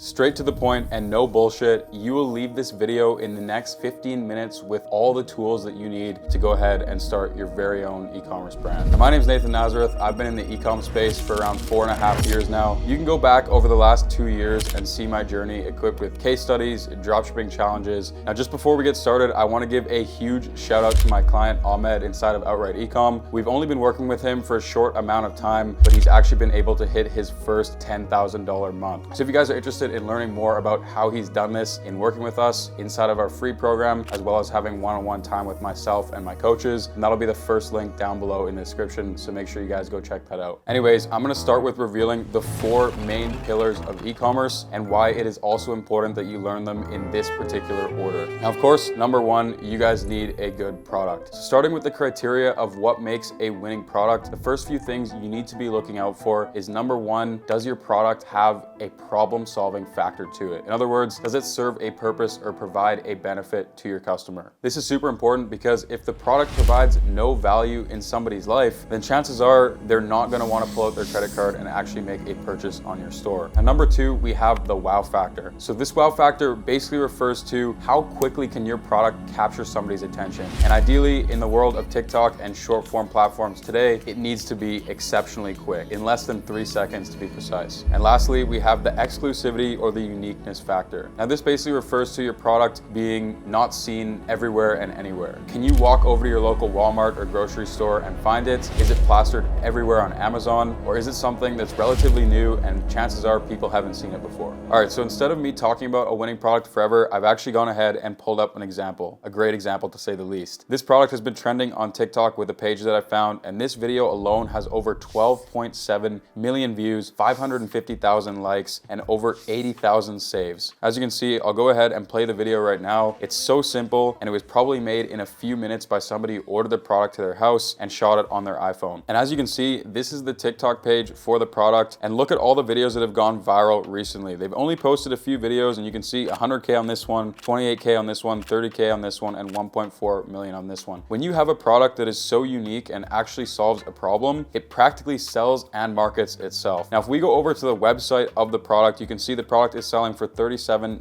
Straight to the point and no bullshit. You will leave this video in the next 15 minutes with all the tools that you need to go ahead and start your very own e-commerce brand. Now, my name is Nazareth. I've been in the e-com space for around 4.5 years now. You can go back over the last 2 years and see my journey equipped with case studies, dropshipping challenges. Now, just before we get started, I want to give a huge shout out to my client Ahmed inside of Outright Ecom. We've only been working with him for a short amount of time, but he's actually been able to hit his first $10,000 month. So if you guys are interested in learning more about how he's done this in working with us inside of our free program, as well as having one-on-one time with myself and my coaches, and that'll be the first link down below in the description, so make sure you guys go check that out. Anyways, I'm gonna start with revealing the 4 main pillars of e-commerce and why it is also important that you learn them in this particular order. Now, of course, number 1, you guys need a good product. So starting with the criteria of what makes a winning product, the first few things you need to be looking out for is number 1, does your product have a problem-solving factor to it? In other words, does it serve a purpose or provide a benefit to your customer? This is super important because if the product provides no value in somebody's life, then chances are they're not going to want to pull out their credit card and actually make a purchase on your store. And number 2, we have the wow factor. So this wow factor basically refers to how quickly can your product capture somebody's attention. And ideally, in the world of TikTok and short form platforms today, it needs to be exceptionally quick, in less than 3 seconds to be precise. And lastly, we have the exclusivity or the uniqueness factor. Now, this basically refers to your product being not seen everywhere and anywhere. Can you walk over to your local Walmart or grocery store and find it? Is it plastered everywhere on Amazon? Or is it something that's relatively new and chances are people haven't seen it before? All right, so instead of me talking about a winning product forever, I've actually gone ahead and pulled up an example, a great example to say the least. This product has been trending on TikTok with a page that I found, and this video alone has over 12.7 million views, 550,000 likes, and over 80,000 saves. As you can see, I'll go ahead and play the video right now. It's so simple, and it was probably made in a few minutes by somebody who ordered the product to their house and shot it on their iPhone. And as you can see, this is the TikTok page for the product, and look at all the videos that have gone viral recently. They've only posted a few videos, and you can see 100K on this one, 28K on this one, 30K on this one, and 1.4 million on this one. When you have a product that is so unique and actually solves a problem, it practically sells and markets itself. Now, if we go over to the website of the product, you can see the product is selling for $37.99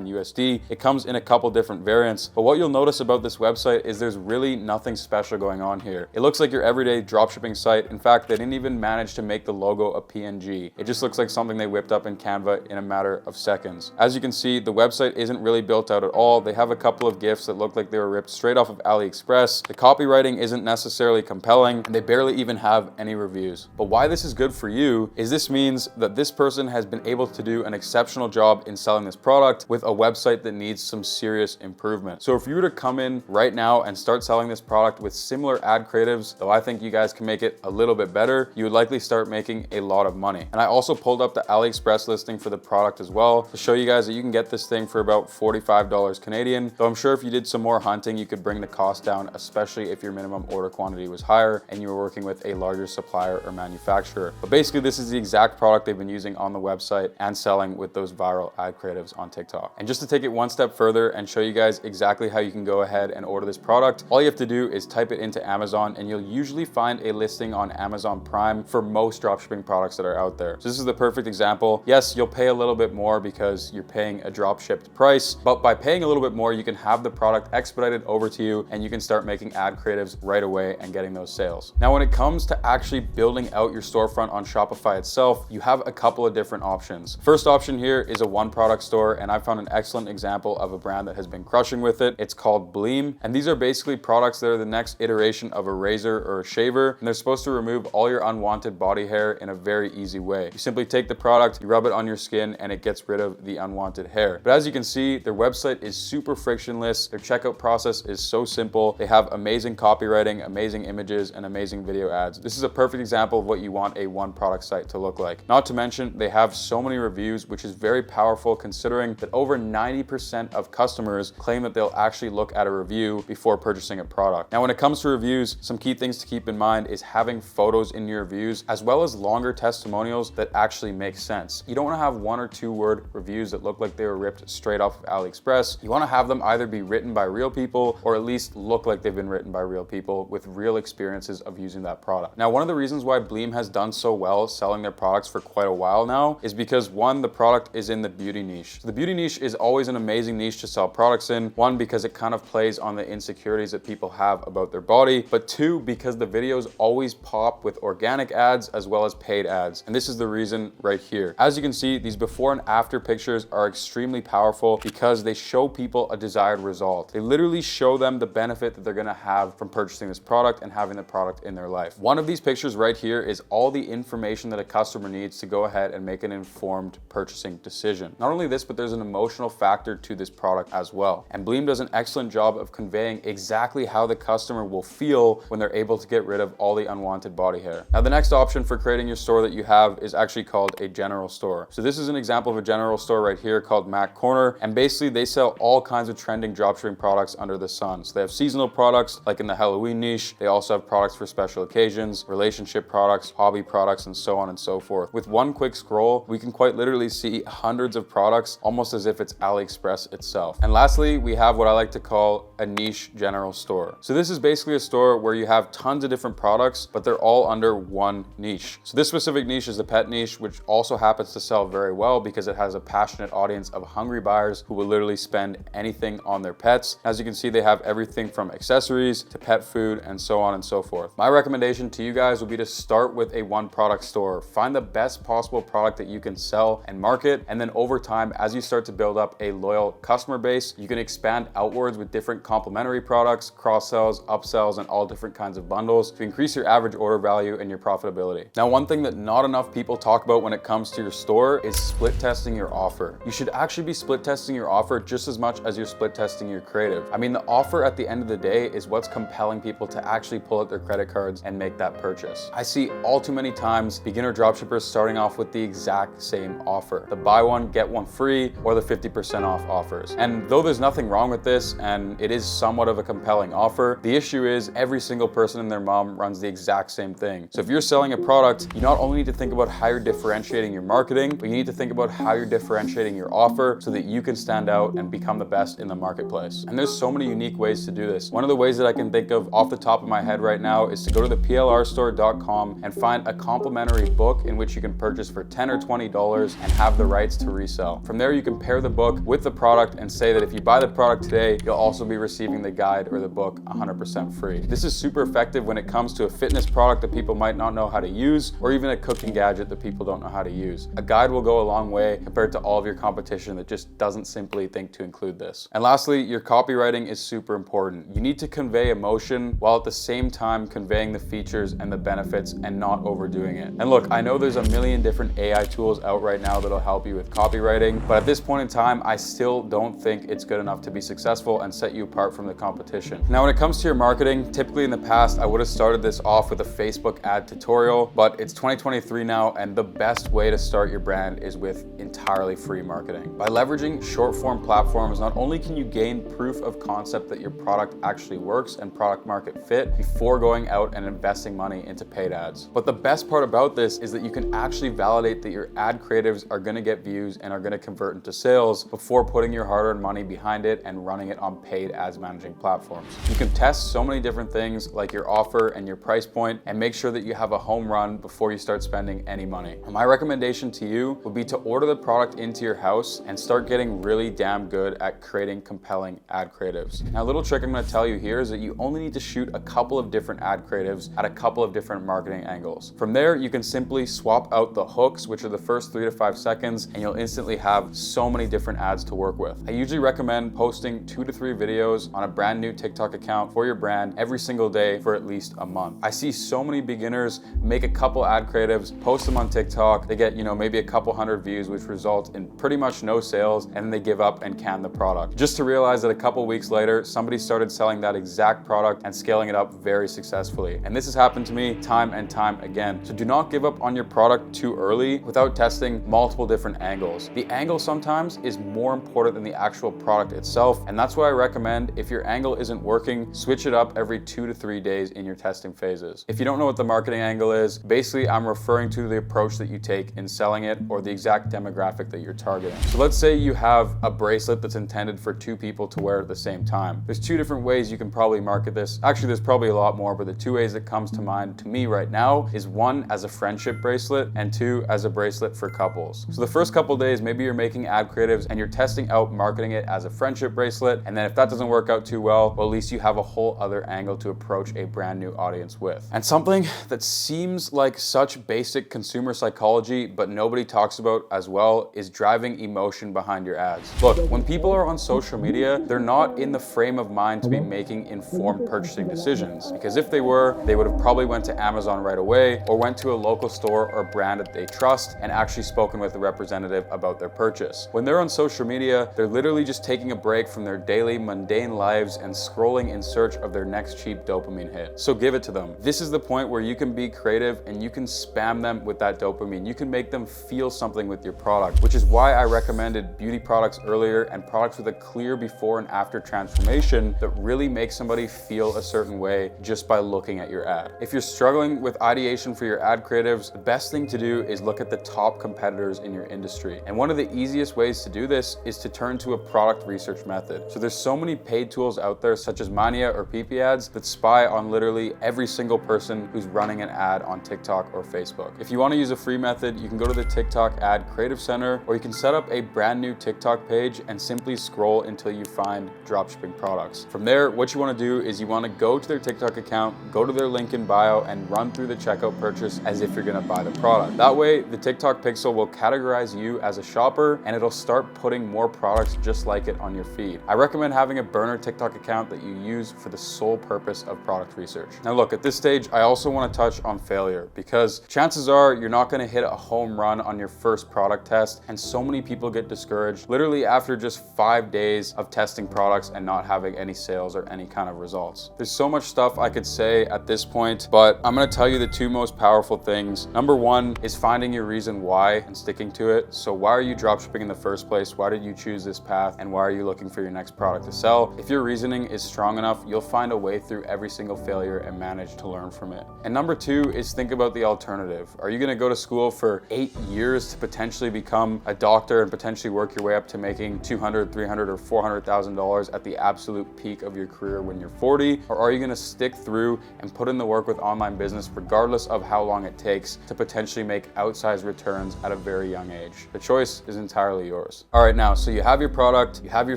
USD. It comes in a couple different variants, but what you'll notice about this website is there's really nothing special going on here. It looks like your everyday dropshipping site. In fact, they didn't even manage to make the logo a PNG. It just looks like something they whipped up in Canva in a matter of seconds. As you can see, the website isn't really built out at all. They have a couple of GIFs that look like they were ripped straight off of AliExpress. The copywriting isn't necessarily compelling, and they barely even have any reviews. But why this is good for you is this means that this person has been able to do an exceptional job in selling this product with a website that needs some serious improvement. So if you were to come in right now and start selling this product with similar ad creatives, though I think you guys can make it a little bit better, you would likely start making a lot of money. And I also pulled up the AliExpress listing for the product as well to show you guys that you can get this thing for about $45 Canadian. Though I'm sure if you did some more hunting, you could bring the cost down, especially if your minimum order quantity was higher and you were working with a larger supplier or manufacturer. But basically, this is the exact product they've been using on the website and selling with those viral ad creatives on TikTok. And just to take it one step further and show you guys exactly how you can go ahead and order this product, all you have to do is type it into Amazon, and you'll usually find a listing on Amazon Prime for most dropshipping products that are out there. So this is the perfect example. Yes, you'll pay a little bit more because you're paying a drop shipped price, but by paying a little bit more, you can have the product expedited over to you and you can start making ad creatives right away and getting those sales. Now, when it comes to actually building out your storefront on Shopify itself, you have a couple of different options. First option here is a one product store, and I found an excellent example of a brand that has been crushing with it. It's called Bleem, and these are basically products that are the next iteration of a razor or a shaver, and they're supposed to remove all your unwanted body hair in a very easy way. You simply take the product, you rub it on your skin, and it gets rid of the unwanted hair. But as you can see, their website is super frictionless. Their checkout process is so simple. They have amazing copywriting, amazing images, and amazing video ads. This is a perfect example of what you want a one product site to look like. Not to mention, they have so many reviews, which is very powerful considering that over 90% of customers claim that they'll actually look at a review before purchasing a product. Now, when it comes to reviews, some key things to keep in mind is having photos in your reviews, as well as longer testimonials that actually make sense. You don't want to have 1 or 2 word reviews that look like they were ripped straight off of AliExpress. You want to have them either be written by real people or at least look like they've been written by real people with real experiences of using that product. Now, one of the reasons why Bleem has done so well selling their products for quite a while now is because 1, the product product is in the beauty niche. So the beauty niche is always an amazing niche to sell products in. One, because it kind of plays on the insecurities that people have about their body, but two, because the videos always pop with organic ads as well as paid ads. And this is the reason right here. As you can see, these before and after pictures are extremely powerful because they show people a desired result. They literally show them the benefit that they're gonna have from purchasing this product and having the product in their life. One of these pictures right here is all the information that a customer needs to go ahead and make an informed purchasing decision. Not only this, but there's an emotional factor to this product as well. And Bleem does an excellent job of conveying exactly how the customer will feel when they're able to get rid of all the unwanted body hair. Now, the next option for creating your store that you have is actually called a general store. So this is an example of a general store right here called Mac Corner. And basically they sell all kinds of trending dropshipping products under the sun. So they have seasonal products like in the Halloween niche. They also have products for special occasions, relationship products, hobby products, and so on and so forth. With one quick scroll, we can quite literally see hundreds of products, almost as if it's AliExpress itself. And lastly, we have what I like to call a niche general store. So this is basically a store where you have tons of different products, but they're all under one niche. So this specific niche is the pet niche, which also happens to sell very well because it has a passionate audience of hungry buyers who will literally spend anything on their pets. As you can see, they have everything from accessories to pet food and so on and so forth. My recommendation to you guys would be to start with a one product store. Find the best possible product that you can sell and market. And then over time, as you start to build up a loyal customer base, you can expand outwards with different complementary products, cross sells, upsells, and all different kinds of bundles to increase your average order value and your profitability. Now, one thing that not enough people talk about when it comes to your store is split testing your offer. You should actually be split testing your offer just as much as you're split testing your creative. I mean, the offer at the end of the day is what's compelling people to actually pull out their credit cards and make that purchase. I see all too many times beginner dropshippers starting off with the exact same offer, the buy one, get one free, or the 50% off offers. And though there's nothing wrong with this, and it is somewhat of a compelling offer, the issue is every single person and their mom runs the exact same thing. So if you're selling a product, you not only need to think about how you're differentiating your marketing, but you need to think about how you're differentiating your offer so that you can stand out and become the best in the marketplace. And there's so many unique ways to do this. One of the ways that I can think of off the top of my head right now is to go to the plrstore.com and find a complimentary book in which you can purchase for $10 or $20 and have the rights to resell. From there, you can pair the book with the product and say that if you buy the product today, you'll also be receiving the guide or the book 100% free. This is super effective when it comes to a fitness product that people might not know how to use, or even a cooking gadget that people don't know how to use. A guide will go a long way compared to all of your competition that just doesn't simply think to include this. And lastly, your copywriting is super important. You need to convey emotion while at the same time conveying the features and the benefits and not overdoing it. And look, I know there's a million different AI tools out right now that'll help you with copywriting, but at this point in time, I still don't think it's good enough to be successful and set you apart from the competition. Now, when it comes to your marketing, typically in the past, I would have started this off with a Facebook ad tutorial, but it's 2023 now, and the best way to start your brand is with entirely free marketing. By leveraging short form platforms, not only can you gain proof of concept that your product actually works and product market fit before going out and investing money into paid ads, but the best part about this is that you can actually validate that your ad creatives are gonna get views and are gonna convert into sales before putting your hard-earned money behind it and running it on paid ads managing platforms. You can test so many different things like your offer and your price point and make sure that you have a home run before you start spending any money. And my recommendation to you would be to order the product into your house and start getting really damn good at creating compelling ad creatives. Now, a little trick I'm gonna tell you here is that you only need to shoot a couple of different ad creatives at a couple of different marketing angles. From there, you can simply swap out the hooks, which are the first 3 to 5 seconds, and you'll instantly have so many different ads to work with. I usually recommend posting 2 to 3 videos on a brand new TikTok account for your brand every single day for at least a month. I see so many beginners make a couple ad creatives, post them on TikTok, they get, maybe a couple hundred views, which results in pretty much no sales, and then they give up and can the product. Just to realize that a couple weeks later, somebody started selling that exact product and scaling it up very successfully. And this has happened to me time and time again. So do not give up on your product too early without testing multiple different angles. The angle sometimes is more important than the actual product itself. And that's why I recommend, if your angle isn't working, switch it up every 2 to 3 days in your testing phases. If you don't know what the marketing angle is, basically I'm referring to the approach that you take in selling it or the exact demographic that you're targeting. So let's say you have a bracelet that's intended for 2 people to wear at the same time. There's 2 different ways you can probably market this. Actually, there's probably a lot more, but the 2 ways that comes to mind to me right now is 1 as a friendship bracelet and 2 as a bracelet for couples. So the first couple days, maybe you're making ad creatives and you're testing out marketing it as a friendship bracelet. And then if that doesn't work out too well, at least you have a whole other angle to approach a brand new audience with. And something that seems like such basic consumer psychology, but nobody talks about as well, is driving emotion behind your ads. Look, when people are on social media, they're not in the frame of mind to be making informed purchasing decisions, because if they were, they would have probably went to Amazon right away or went to a local store or brand that they trust and actually spoken with a representative about their purchase. When they're on social media, they're literally just taking a break from their daily mundane lives and scrolling in search of their next cheap dopamine hit. So give it to them. This is the point where you can be creative and you can spam them with that dopamine. You can make them feel something with your product, which is why I recommended beauty products earlier and products with a clear before and after transformation that really makes somebody feel a certain way just by looking at your ad. If you're struggling with ideation for your ad creatives, the best thing to do is look at the top competitors in your industry. And one of the easiest ways to do this is to turn to a product research method. So there's so many paid tools out there such as Mania or PP Ads that spy on literally every single person who's running an ad on TikTok or Facebook. If you want to use a free method, you can go to the TikTok Ad Creative Center, or you can set up a brand new TikTok page and simply scroll until you find dropshipping products. From there, what you want to do is you want to go to their TikTok account, go to their link in bio, and run through the checkout purchase as if you're going to buy the product. That way, the TikTok pixel will categorize you as a shopper and it'll start putting more products just like it on your feed. I recommend having a burner TikTok account that you use for the sole purpose of product research. Now look, at this stage, I also want to touch on failure, because chances are you're not going to hit a home run on your first product test, and so many people get discouraged literally after just 5 days of testing products and not having any sales or any kind of results. There's so much stuff I could say at this point, but I'm going to tell you the two most powerful things. Number one is finding your reason why and sticking to it. So why are you dropshipping in the first place? Why did you choose this path? And why are you looking for your next product to sell? If your reasoning is strong enough, you'll find a way through every single failure and manage to learn from it. And number two is think about the alternative. Are you going to go to school for 8 years to potentially become a doctor and potentially work your way up to making $200,000, $300,000, or $400,000 at the absolute peak of your career when you're 40? Or are you going to stick through and put in the work with online business regardless of how long it takes to potentially make outsized returns at a very young age? The choice is entirely yours. All right, now, so you have your product, you have your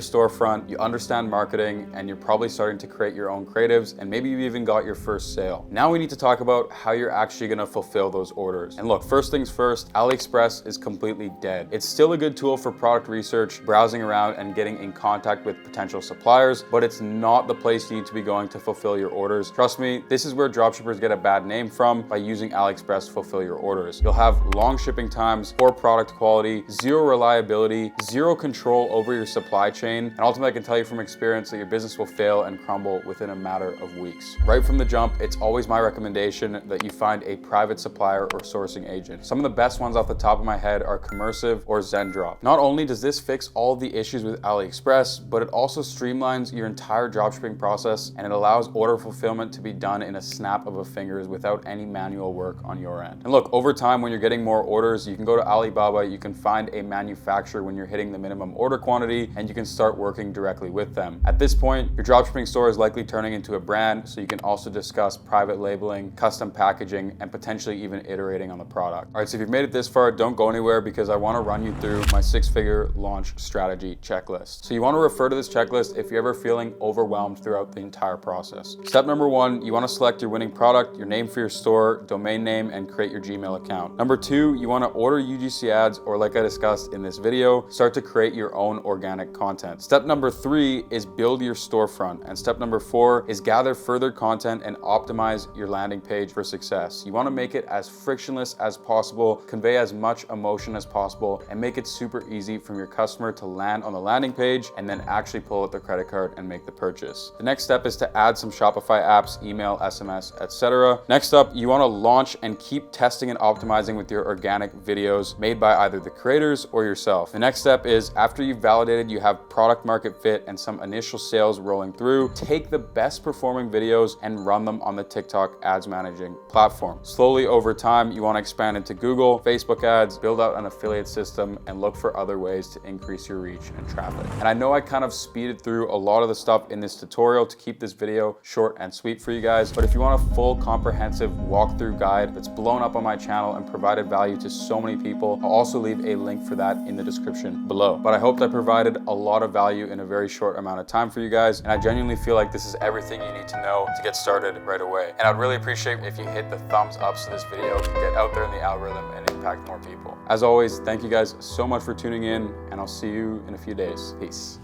storefront, you understand marketing, and you're probably starting to create your own creatives, and maybe you've even got your first sale. Now we need to talk about how you're actually gonna fulfill those orders. And look, first things first, AliExpress is completely dead. It's still a good tool for product research, browsing around and getting in contact with potential suppliers, but it's not the place you need to be going to fulfill your orders. Trust me, this is where dropshippers get a bad name from by using AliExpress to fulfill your orders. You'll have long shipping times, poor product quality, zero reliability, zero control over your supply chain, and ultimately I can tell you from experience that your business will fail and crumble within a matter of weeks. Right from the jump, it's always my recommendation that you find a private supplier or sourcing agent. Some of the best ones off the top of my head are Commercive or Zendrop. Not only does this fix all the issues with AliExpress, but it also streamlines your entire dropshipping process, and it allows order fulfillment to be done in a snap of a fingers without any manual work on your end. And look, over time, when you're getting more orders, you can go to Alibaba, you can find a manufacturer when you're hitting the minimum order quantity, and you can start working directly with them. At this point, your dropshipping store is likely turning into a brand, so you can also discuss private labeling, custom packaging, and potentially even iterating on the product. All right, so if you've made it this far, don't go anywhere, because I want to run you through my 6-figure launch strategy checklist. So you want to refer to this checklist if you're ever feeling overwhelmed throughout the entire process. Step number one, you want to select your winning product, your name for your store, domain name, and create your Gmail account. Number two, you want to order UGC ads, or like I discussed in this video, start to create your own organic content. Step number three is build your storefront. And step number four is gather further content and optimize your landing page for success. You want to make it as frictionless as possible, convey as much emotion as possible, and make it super easy from your customer to land on the landing page and then actually pull out their credit card and make the purchase. The next step is to add some Shopify apps, email, SMS, etc. Next up, you want to launch and keep testing and optimizing with your organic videos made by either the creators or yourself. The next step is, after you've validated you have product market fit and some initial sales rolling through, take the best performing videos and run them on the TikTok ads managing platform. Slowly over time, you want to expand into Google, Facebook ads, build out an affiliate system, and look for other ways to increase your reach and traffic. And I know I kind of speeded through a lot of the stuff in this tutorial to keep this video short and sweet for you guys, but if you want a full comprehensive walkthrough guide that's blown up on my channel and provided value to so many people, I'll also leave a link for that in the description below. But I hope that provided a lot of value in a very short amount of time for you guys, and I genuinely feel like this is everything you need to know to get started right away. And I'd really appreciate if you hit the thumbs up so this video can get out there in the algorithm and impact more people. As always, thank you guys so much for tuning in, and I'll see you in a few days. Peace.